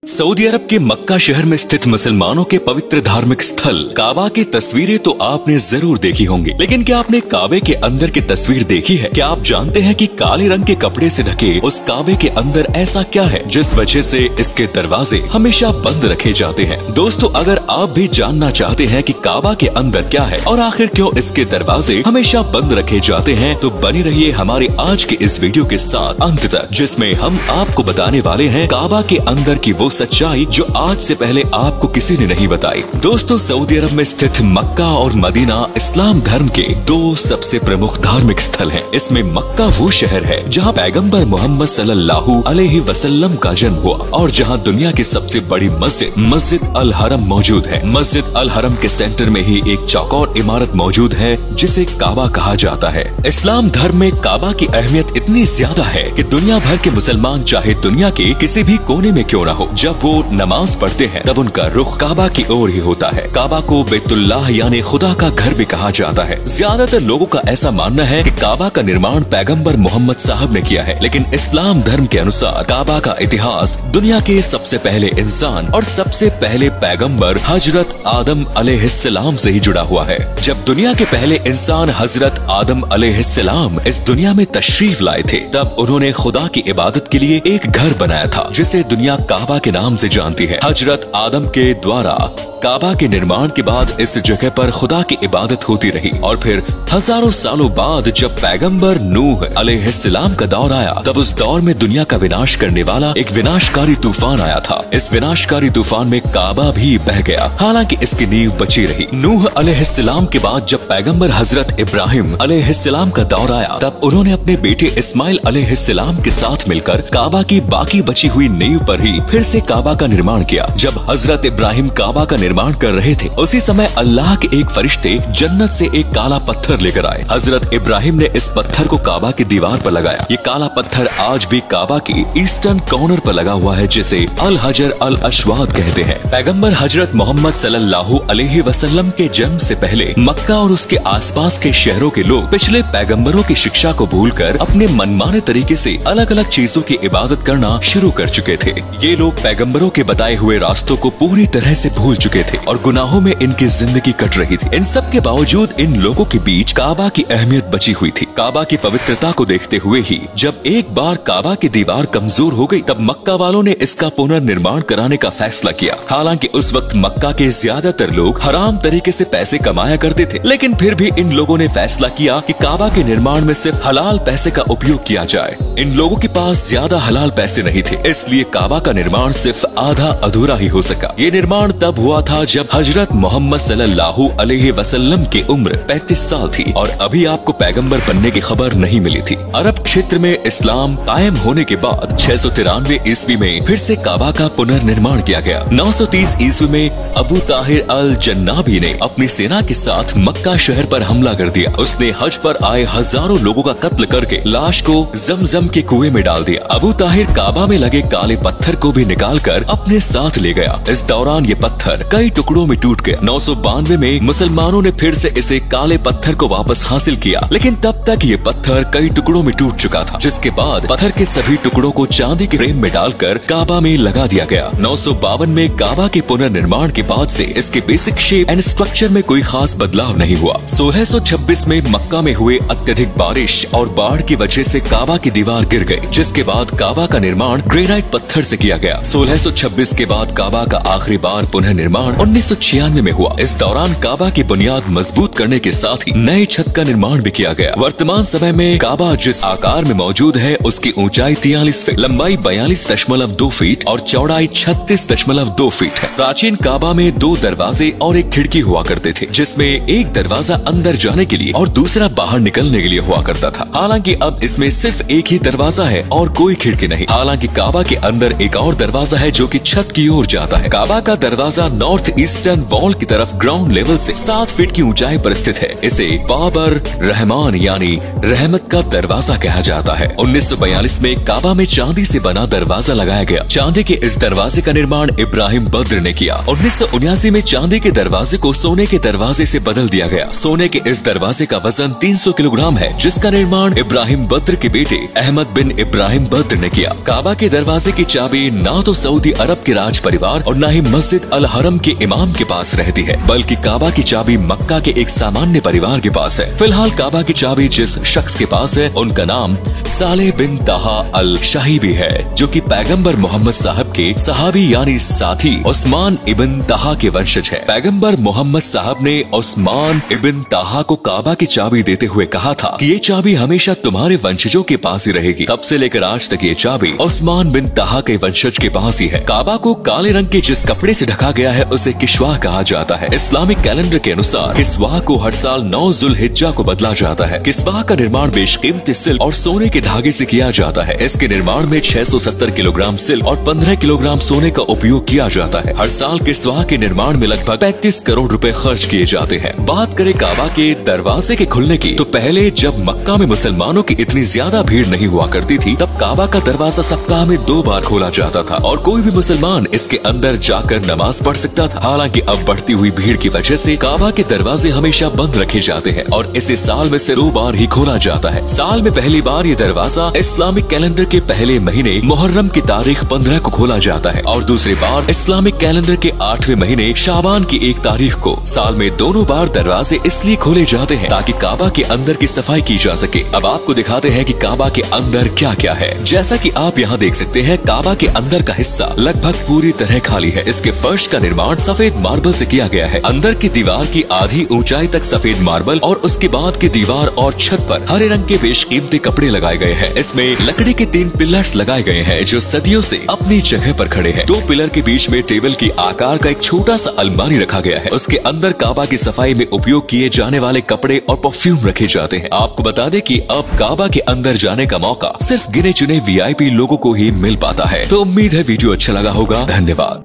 Saudi अरब के मक्का शहर में स्थित मुसलमानों के पवित्र धार्मिक स्थल काबा की तस्वीरें तो आपने जरूर देखी होंगी, लेकिन क्या आपने काबे के अंदर की तस्वीर देखी है? क्या आप जानते हैं कि काले रंग के कपड़े से ढके उस काबे के अंदर ऐसा क्या है जिस वजह से इसके दरवाजे हमेशा बंद रखे जाते हैं? दोस्तों, अगर आप भी जानना चाहते हैं कि काबा के अंदर क्या है और आखिर क्यों इसके दरवाजे हमेशा बंद रखे जाते हैं, तो बने रहिए हमारे आज के इस वीडियो के साथ अंत तक, जिसमें हम आपको बताने वाले हैं काबा के अंदर की वो सच्चाई जो आज से पहले आपको किसी ने नहीं बताई। दोस्तों, सऊदी अरब में स्थित मक्का और मदीना इस्लाम धर्म के दो सबसे प्रमुख धार्मिक स्थल हैं। इसमें मक्का वो शहर है जहां पैगंबर मोहम्मद सल्लल्लाहु अलैहि वसल्लम का जन्म हुआ और जहां दुनिया की सबसे बड़ी मस्जिद अल हरम मौजूद है। मस्जिद अल हरम के सेंटर में ही एक चौकोर इमारत मौजूद है जिसे काबा कहा जाता है। इस्लाम धर्म में काबा की अहमियत इतनी ज्यादा है कि दुनिया भर के मुसलमान चाहे दुनिया के किसी भी कोने में क्यों न हो, जब वो नमाज पढ़ते हैं तब उनका रुख काबा की ओर ही होता है। काबा को बैतुल्लाह यानी खुदा का घर भी कहा जाता है। ज्यादातर लोगों का ऐसा मानना है कि काबा का निर्माण पैगंबर मोहम्मद साहब ने किया है, लेकिन इस्लाम धर्म के अनुसार काबा का इतिहास दुनिया के सबसे पहले इंसान और सबसे पहले पैगंबर हजरत आदम अलैहिस्सलाम से ही जुड़ा हुआ है। जब दुनिया के पहले इंसान हजरत आदम अलैहिस्सलाम इस दुनिया में तशरीफ लाए थे, तब उन्होंने खुदा की इबादत के लिए एक घर बनाया था जिसे दुनिया काबा के नाम से जानती है। हजरत आदम के द्वारा काबा के निर्माण के बाद इस जगह पर खुदा की इबादत होती रही और फिर हजारों सालों बाद जब पैगंबर नूह अलैहिस्सलाम का दौर आया, तब उस दौर में दुनिया का विनाश करने वाला एक विनाशकारी तूफान आया था। इस विनाशकारी तूफान में काबा भी बह गया, हालांकि इसकी नींव बची रही। नूह अलैहिस्सलाम के बाद जब पैगंबर हजरत इब्राहिम अलैहिस्सलाम का दौर आया, तब उन्होंने अपने बेटे इस्माइल अलैहिस्सलाम के साथ मिलकर काबा की बाकी बची हुई नींव पर ही फिर से काबा का निर्माण किया। जब हजरत इब्राहिम काबा का निर्माण कर रहे थे, उसी समय अल्लाह के एक फरिश्ते जन्नत से एक काला पत्थर लेकर आए। हजरत इब्राहिम ने इस पत्थर को काबा की दीवार पर लगाया। ये काला पत्थर आज भी काबा की ईस्टर्न कॉर्नर पर लगा हुआ है, जिसे अल हजर अल अशवाद कहते हैं। पैगंबर हजरत मोहम्मद सल्लल्लाहु अलैहि वसल्लम के जन्म से पहले मक्का और उसके आसपास के शहरों के लोग पिछले पैगंबरों की शिक्षा को भूलकर अपने मनमाने तरीके से अलग अलग चीजों की इबादत करना शुरू कर चुके थे। ये लोग पैगंबरों के बताए हुए रास्तों को पूरी तरह से भूल चुके थे और गुनाहों में इनकी जिंदगी कट रही थी। इन सब के बावजूद इन लोगों के बीच काबा की अहमियत बची हुई थी। काबा की पवित्रता को देखते हुए ही जब एक बार काबा की दीवार कमजोर हो गई, तब मक्का वालों ने इसका पुनर्निर्माण कराने का फैसला किया। हालांकि उस वक्त मक्का के ज्यादातर लोग हराम तरीके से पैसे कमाया करते थे, लेकिन फिर भी इन लोगों ने फैसला किया कि काबा के निर्माण में सिर्फ हलाल पैसे का उपयोग किया जाए। इन लोगों के पास ज्यादा हलाल पैसे नहीं थे, इसलिए काबा का निर्माण सिर्फ आधा अधूरा ही हो सका। ये निर्माण तब हुआ था जब हजरत मोहम्मद सल्लल्लाहु अलैहि वसल्लम की उम्र 35 साल थी और अभी आपको पैगंबर बनने की खबर नहीं मिली थी। अरब क्षेत्र में इस्लाम कायम होने के बाद 693 ईस्वी में फिर से काबा का पुनर्निर्माण किया गया। 930 ईस्वी में अबू ताहिर अल जन्नाबी ने अपनी सेना के साथ मक्का शहर पर हमला कर दिया। उसने हज पर आए हजारों लोगों का कत्ल करके लाश को जमजम के कुएं में डाल दिया। अबू ताहिर काबा में लगे काले पत्थर को भी निकाल कर अपने साथ ले गया। इस दौरान ये पत्थर कई टुकड़ों में टूट गया। 992 में मुसलमानों ने फिर से इसे काले पत्थर को वापस हासिल किया, लेकिन तब तक ये पत्थर कई टुकड़ों में टूट चुका था, जिसके बाद पत्थर के सभी टुकड़ों को चांदी के फ्रेम में डालकर काबा में लगा दिया गया। 952 में काबा के पुनर्निर्माण के बाद से इसके बेसिक शेप एंड स्ट्रक्चर में कोई खास बदलाव नहीं हुआ। 1626 में मक्का में हुए अत्यधिक बारिश और बाढ़ की वजह से काबा की दीवार गिर गई, जिसके बाद काबा का निर्माण ग्रेनाइट पत्थर से किया गया। 1626 के बाद काबा का आखिरी बार पुनर्निर्माण 1996 में हुआ। इस दौरान काबा की बुनियाद मजबूत करने के साथ ही नए छत का निर्माण भी किया गया। वर्तमान समय में काबा जिस आकार में मौजूद है, उसकी ऊंचाई 43 फीट, लंबाई 42.2 फीट और चौड़ाई 36.2 फीट है। प्राचीन काबा में 2 दरवाजे और एक खिड़की हुआ करते थे, जिसमें एक दरवाजा अंदर जाने के लिए और दूसरा बाहर निकलने के लिए हुआ करता था। हालांकि अब इसमें सिर्फ एक ही दरवाजा है और कोई खिड़की नहीं। हालांकि काबा के अंदर एक और दरवाजा है जो कि छत की ओर जाता है। काबा का दरवाजा 9 नॉर्थ ईस्टर्न वॉल की तरफ ग्राउंड लेवल से 7 फीट की ऊंचाई पर स्थित है। इसे बाबर रहमान यानी रहमत का दरवाजा कहा जाता है। 1942 में काबा में चांदी से बना दरवाजा लगाया गया। चांदी के इस दरवाजे का निर्माण इब्राहिम बद्र ने किया। 1979 में चांदी के दरवाजे को सोने के दरवाजे से बदल दिया गया। सोने के इस दरवाजे का वजन 300 किलोग्राम है, जिसका निर्माण इब्राहिम बद्र के बेटे अहमद बिन इब्राहिम बद्र ने किया। काबा के दरवाजे की चाबी ना तो सऊदी अरब के राज परिवार और न ही मस्जिद अल हरम के इमाम के पास रहती है, बल्कि काबा की चाबी मक्का के एक सामान्य परिवार के पास है। फिलहाल काबा की चाबी जिस शख्स के पास है उनका नाम सालेह बिन ताहा अल शाहिबी है, जो कि पैगंबर मोहम्मद साहब के सहाबी यानी साथी उस्मान इब्न ताहा के वंशज है। पैगंबर मोहम्मद साहब ने उस्मान इब्न ताहा को काबा की चाबी देते हुए कहा था कि ये चाबी हमेशा तुम्हारे वंशजों के पास ही रहेगी। तब से लेकर आज तक ये चाबी उस्मान बिन ताहा के वंशज के पास ही है। काबा को काले रंग के जिस कपड़े से ढका गया है उसे किश्वा कहा जाता है। इस्लामिक कैलेंडर के अनुसार किस्वा को हर साल 9 जुल्हिज्जा को बदला जाता है। किस्वा का निर्माण बेशकीमती सिल्क और सोने के धागे से किया जाता है। इसके निर्माण में 670 किलोग्राम सिल्क और 15 किलोग्राम सोने का उपयोग किया जाता है। हर साल किस्वा के निर्माण में लगभग 35 करोड़ रुपए खर्च किए जाते हैं। बात करें काबा के दरवाजे के खुलने की, तो पहले जब मक्का में मुसलमानों की इतनी ज्यादा भीड़ नहीं हुआ करती थी, तब काबा का दरवाजा सप्ताह में 2 बार खोला जाता था और कोई भी मुसलमान इसके अंदर जाकर नमाज पढ़ सकता था। हालांकि अब बढ़ती हुई भीड़ की वजह से काबा के दरवाजे हमेशा बंद रखे जाते हैं और इसे साल में से 2 बार ही खोला जाता है। साल में पहली बार ये दरवाजा इस्लामिक कैलेंडर के पहले महीने मुहर्रम की तारीख 15 को खोला जाता है और दूसरी बार इस्लामिक कैलेंडर के 8वें महीने शाबान की 1 तारीख को। साल में दोनों बार दरवाजे इसलिए खोले जाते हैं ताकि काबा के अंदर की सफाई की जा सके। अब आपको दिखाते हैं कि काबा के अंदर क्या क्या है। जैसा कि आप यहाँ देख सकते हैं, काबा के अंदर का हिस्सा लगभग पूरी तरह खाली है। इसके फर्श का निर्माण सफेद मार्बल से किया गया है। अंदर की दीवार की आधी ऊंचाई तक सफेद मार्बल और उसके बाद की दीवार और छत पर हरे रंग के बेशकीमती कपड़े लगाए गए हैं। इसमें लकड़ी के 3 पिलर्स लगाए गए हैं जो सदियों से अपनी जगह पर खड़े हैं। 2 पिलर के बीच में टेबल की आकार का एक छोटा सा अलमारी रखा गया है। उसके अंदर काबा की सफाई में उपयोग किए जाने वाले कपड़े और परफ्यूम रखे जाते हैं। आपको बता दें कि अब काबा के अंदर जाने का मौका सिर्फ गिने चुने VIP लोगों को ही मिल पाता है। तो उम्मीद है वीडियो अच्छा लगा होगा। धन्यवाद।